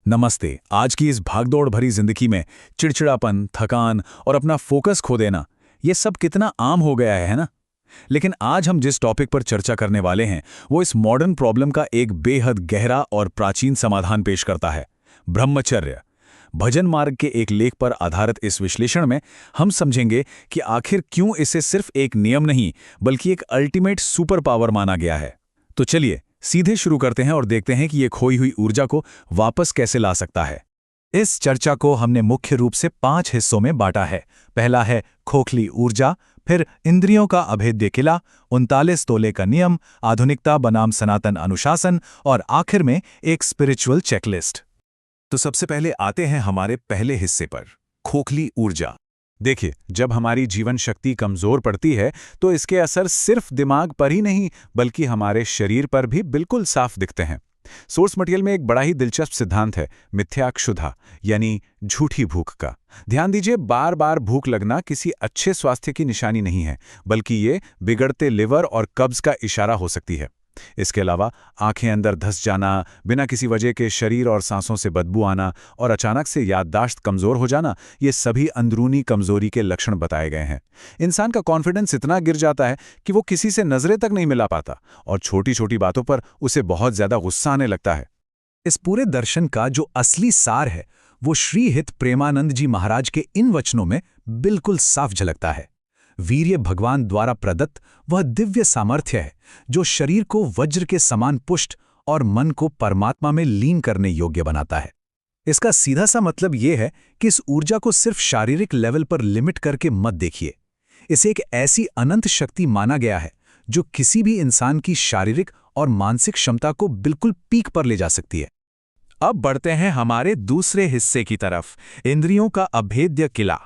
नमस्ते। आज की इस भागदौड़ भरी जिंदगी में चिड़चिड़ापन, थकान और अपना फोकस खो देना, ये सब कितना आम हो गया है ना? लेकिन आज हम जिस टॉपिक पर चर्चा करने वाले हैं, वो इस मॉडर्न प्रॉब्लम का एक बेहद गहरा और प्राचीन समाधान पेश करता है। ब्रह्मचर्य। भजन मार्ग के एक लेख पर आधारित इस विश्लेषण में हम समझेंगे कि आखिर क्यों इसे सिर्फ एक नियम नहीं, बल्कि एक अल्टीमेट सुपर पावर माना गया है। तो चलिए सीधे शुरू करते हैं और देखते हैं कि ये खोई हुई ऊर्जा को वापस कैसे ला सकता है। इस चर्चा को हमने मुख्य रूप से 5 हिस्सों में बांटा है। पहला है खोखली ऊर्जा, फिर इंद्रियों का अभेद्य किला, 39 तोले का नियम, आधुनिकता बनाम सनातन अनुशासन और आखिर में एक स्पिरिचुअल चेकलिस्ट। तो सबसे पहले आते हैं हमारे पहले हिस्से पर, खोखली ऊर्जा। देखिए, जब हमारी जीवन शक्ति कमजोर पड़ती है तो इसके असर सिर्फ दिमाग पर ही नहीं बल्कि हमारे शरीर पर भी बिल्कुल साफ दिखते हैं। सोर्स मटेरियल में एक बड़ा ही दिलचस्प सिद्धांत है, मिथ्याक्षुधा, यानी झूठी भूख का। ध्यान दीजिए, बार बार भूख लगना किसी अच्छे स्वास्थ्य की निशानी नहीं है, बल्कि ये बिगड़ते लिवर और कब्ज का इशारा हो सकती है। इसके अलावा आंखें अंदर धंस जाना, बिना किसी वजह के शरीर और सांसों से बदबू आना और अचानक से याददाश्त कमजोर हो जाना, ये सभी अंदरूनी कमजोरी के लक्षण बताए गए हैं। इंसान का कॉन्फिडेंस इतना गिर जाता है कि वो किसी से नजरें तक नहीं मिला पाता और छोटी छोटी बातों पर उसे बहुत ज्यादा गुस्सा आने लगता है। इस पूरे दर्शन का जो असली सार है वो श्री हित प्रेमानंद जी महाराज के इन वचनों में बिल्कुल साफ झलकता है। वीर्य भगवान द्वारा प्रदत्त वह दिव्य सामर्थ्य है जो शरीर को वज्र के समान पुष्ट और मन को परमात्मा में लीन करने योग्य बनाता है। इसका सीधा सा मतलब यह है कि इस ऊर्जा को सिर्फ शारीरिक लेवल पर लिमिट करके मत देखिए। इसे एक ऐसी अनंत शक्ति माना गया है जो किसी भी इंसान की शारीरिक और मानसिक क्षमता को बिल्कुल पीक पर ले जा सकती है। अब बढ़ते हैं हमारे दूसरे हिस्से की तरफ, इंद्रियों का अभेद्य किला।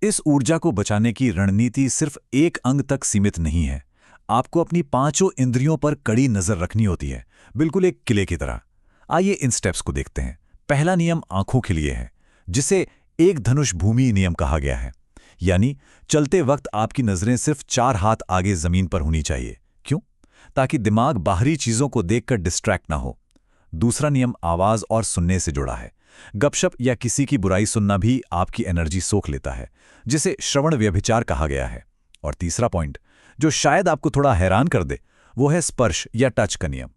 इस ऊर्जा को बचाने की रणनीति सिर्फ एक अंग तक सीमित नहीं है। आपको अपनी 5 इंद्रियों पर कड़ी नजर रखनी होती है, बिल्कुल एक किले की तरह। आइए इन स्टेप्स को देखते हैं। पहला नियम आंखों के लिए है, जिसे एक धनुष भूमि नियम कहा गया है। यानी चलते वक्त आपकी नजरें सिर्फ 4 हाथ आगे जमीन पर होनी चाहिए। क्यों? ताकि दिमाग बाहरी चीजों को देखकर डिस्ट्रैक्ट ना हो। दूसरा नियम आवाज और सुनने से जुड़ा है। गपशप या किसी की बुराई सुनना भी आपकी एनर्जी सोख लेता है, जिसे श्रवण व्यभिचार कहा गया है। और तीसरा पॉइंट, जो शायद आपको थोड़ा हैरान कर दे, वो है स्पर्श या टच का नियम।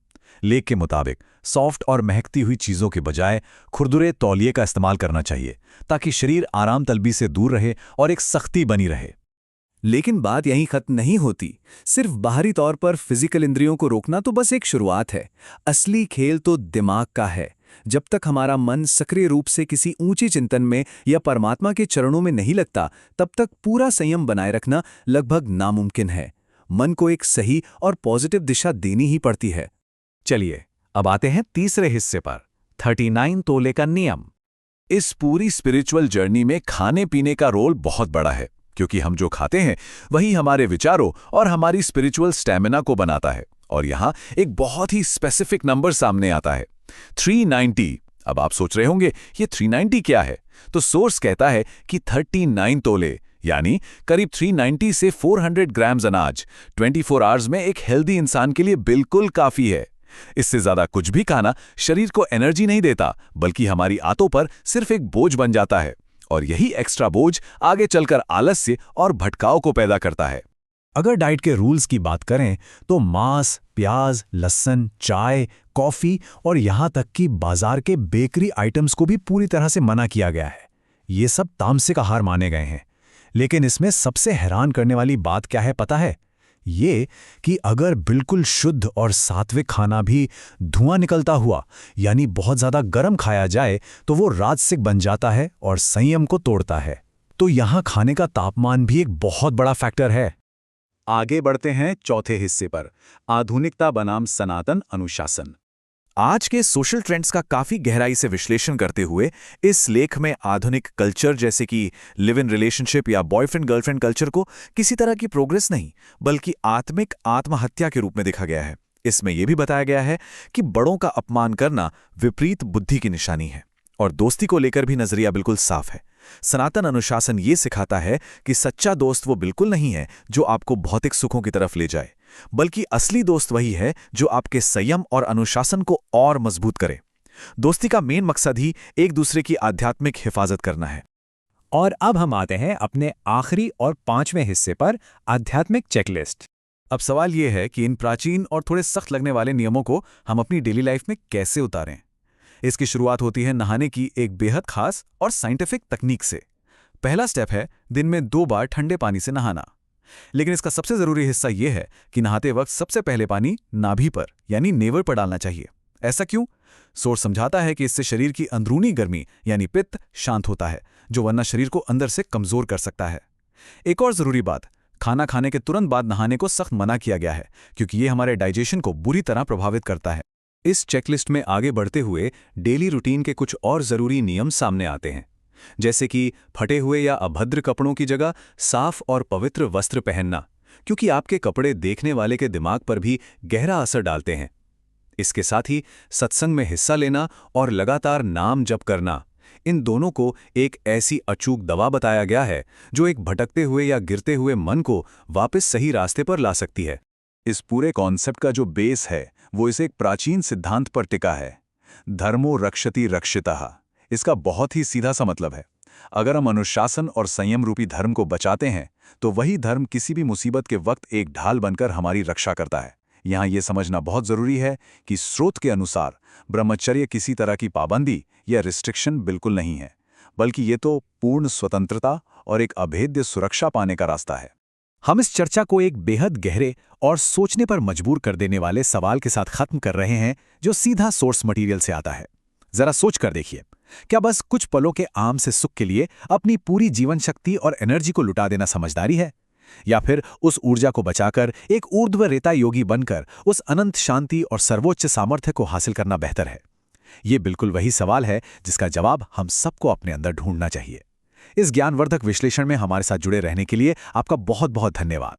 लेख के मुताबिक सॉफ्ट और महकती हुई चीजों के बजाय खुरदुरे तौलिए का इस्तेमाल करना चाहिए, ताकि शरीर आराम तलबी से दूर रहे और एक सख्ती बनी रहे। लेकिन बात यहीं खत्म नहीं होती। सिर्फ बाहरी तौर पर फिजिकल इंद्रियों को रोकना तो बस एक शुरुआत है। असली खेल तो दिमाग का है। जब तक हमारा मन सक्रिय रूप से किसी ऊंचे चिंतन में या परमात्मा के चरणों में नहीं लगता, तब तक पूरा संयम बनाए रखना लगभग नामुमकिन है। मन को एक सही और पॉजिटिव दिशा देनी ही पड़ती है। चलिए अब आते हैं तीसरे हिस्से पर, 39 तोले का नियम। इस पूरी स्पिरिचुअल जर्नी में खाने पीने का रोल बहुत बड़ा है, क्योंकि हम जो खाते हैं वही हमारे विचारों और हमारी स्पिरिचुअल स्टैमिना को बनाता है। और यहाँ एक बहुत ही स्पेसिफिक नंबर सामने आता है, 390। अब आप सोच रहे होंगे ये 390 क्या है? तो सोर्स कहता है कि 39 तोले यानी करीब 390 से 400 ग्राम्स अनाज 24 आवर्स में एक हेल्दी इंसान के लिए बिल्कुल काफी है। इससे ज्यादा कुछ भी खाना शरीर को एनर्जी नहीं देता, बल्कि हमारी आंतों पर सिर्फ एक बोझ बन जाता है। और यही एक्स्ट्रा बोझ आगे चलकर आलस्य और भटकाव को पैदा करता है। अगर डाइट के रूल्स की बात करें तो मांस, प्याज, लहसुन, चाय, कॉफी और यहां तक कि बाजार के बेकरी आइटम्स को भी पूरी तरह से मना किया गया है। ये सब तामसिक आहार माने गए हैं। लेकिन इसमें सबसे हैरान करने वाली बात क्या है पता है? ये कि अगर बिल्कुल शुद्ध और सात्विक खाना भी धुआं निकलता हुआ यानी बहुत ज्यादा गर्म खाया जाए तो वो राजसिक बन जाता है और संयम को तोड़ता है। तो यहां खाने का तापमान भी एक बहुत बड़ा फैक्टर है। आगे बढ़ते हैं चौथे हिस्से पर, आधुनिकता बनाम सनातन अनुशासन। आज के सोशल ट्रेंड्स का काफी गहराई से विश्लेषण करते हुए इस लेख में आधुनिक कल्चर जैसे कि लिव इन रिलेशनशिप या बॉयफ्रेंड गर्लफ्रेंड कल्चर को किसी तरह की प्रोग्रेस नहीं बल्कि आत्मिक आत्महत्या के रूप में देखा गया है। इसमें यह भी बताया गया है कि बड़ों का अपमान करना विपरीत बुद्धि की निशानी है और दोस्ती को लेकर भी नजरिया बिल्कुल साफ है। सनातन अनुशासन ये सिखाता है कि सच्चा दोस्त वो बिल्कुल नहीं है जो आपको भौतिक सुखों की तरफ ले जाए, बल्कि असली दोस्त वही है जो आपके संयम और अनुशासन को और मजबूत करे। दोस्ती का मेन मकसद ही एक दूसरे की आध्यात्मिक हिफाजत करना है। और अब हम आते हैं अपने आखिरी और 5वें हिस्से पर, आध्यात्मिक चेकलिस्ट। अब सवाल यह है कि इन प्राचीन और थोड़े सख्त लगने वाले नियमों को हम अपनी डेली लाइफ में कैसे उतारें। इसकी शुरुआत होती है नहाने की एक बेहद खास और साइंटिफिक तकनीक से। पहला स्टेप है दिन में 2 बार ठंडे पानी से नहाना। लेकिन इसका सबसे जरूरी हिस्सा यह है कि नहाते वक्त सबसे पहले पानी नाभि पर यानी नेवर पर डालना चाहिए। ऐसा क्यों? सोर्स समझाता है कि इससे शरीर की अंदरूनी गर्मी यानी पित्त शांत होता है, जो वरना शरीर को अंदर से कमजोर कर सकता है। एक और जरूरी बात, खाना खाने के तुरंत बाद नहाने को सख्त मना किया गया है, क्योंकि ये हमारे डाइजेशन को बुरी तरह प्रभावित करता है। इस चेकलिस्ट में आगे बढ़ते हुए डेली रूटीन के कुछ और जरूरी नियम सामने आते हैं, जैसे कि फटे हुए या अभद्र कपड़ों की जगह साफ और पवित्र वस्त्र पहनना, क्योंकि आपके कपड़े देखने वाले के दिमाग पर भी गहरा असर डालते हैं। इसके साथ ही सत्संग में हिस्सा लेना और लगातार नाम जप करना, इन दोनों को एक ऐसी अचूक दवा बताया गया है जो एक भटकते हुए या गिरते हुए मन को वापस सही रास्ते पर ला सकती है। इस पूरे कॉन्सेप्ट का जो बेस है वो इस एक प्राचीन सिद्धांत पर टिका है, धर्मो रक्षति रक्षितः। इसका बहुत ही सीधा सा मतलब है, अगर हम अनुशासन और संयम रूपी धर्म को बचाते हैं तो वही धर्म किसी भी मुसीबत के वक्त एक ढाल बनकर हमारी रक्षा करता है। यहाँ ये समझना बहुत जरूरी है कि स्रोत के अनुसार ब्रह्मचर्य किसी तरह की पाबंदी या रिस्ट्रिक्शन बिल्कुल नहीं है, बल्कि ये तो पूर्ण स्वतंत्रता और एक अभेद्य सुरक्षा पाने का रास्ता है। हम इस चर्चा को एक बेहद गहरे और सोचने पर मजबूर कर देने वाले सवाल के साथ खत्म कर रहे हैं, जो सीधा सोर्स मटेरियल से आता है। जरा सोच कर देखिए, क्या बस कुछ पलों के आम से सुख के लिए अपनी पूरी जीवन शक्ति और एनर्जी को लुटा देना समझदारी है, या फिर उस ऊर्जा को बचाकर एक ऊर्ध्व रेता योगी बनकर उस अनंत शांति और सर्वोच्च सामर्थ्य को हासिल करना बेहतर है? ये बिल्कुल वही सवाल है जिसका जवाब हम सबको अपने अंदर ढूंढना चाहिए। इस ज्ञानवर्धक विश्लेषण में हमारे साथ जुड़े रहने के लिए आपका बहुत बहुत धन्यवाद।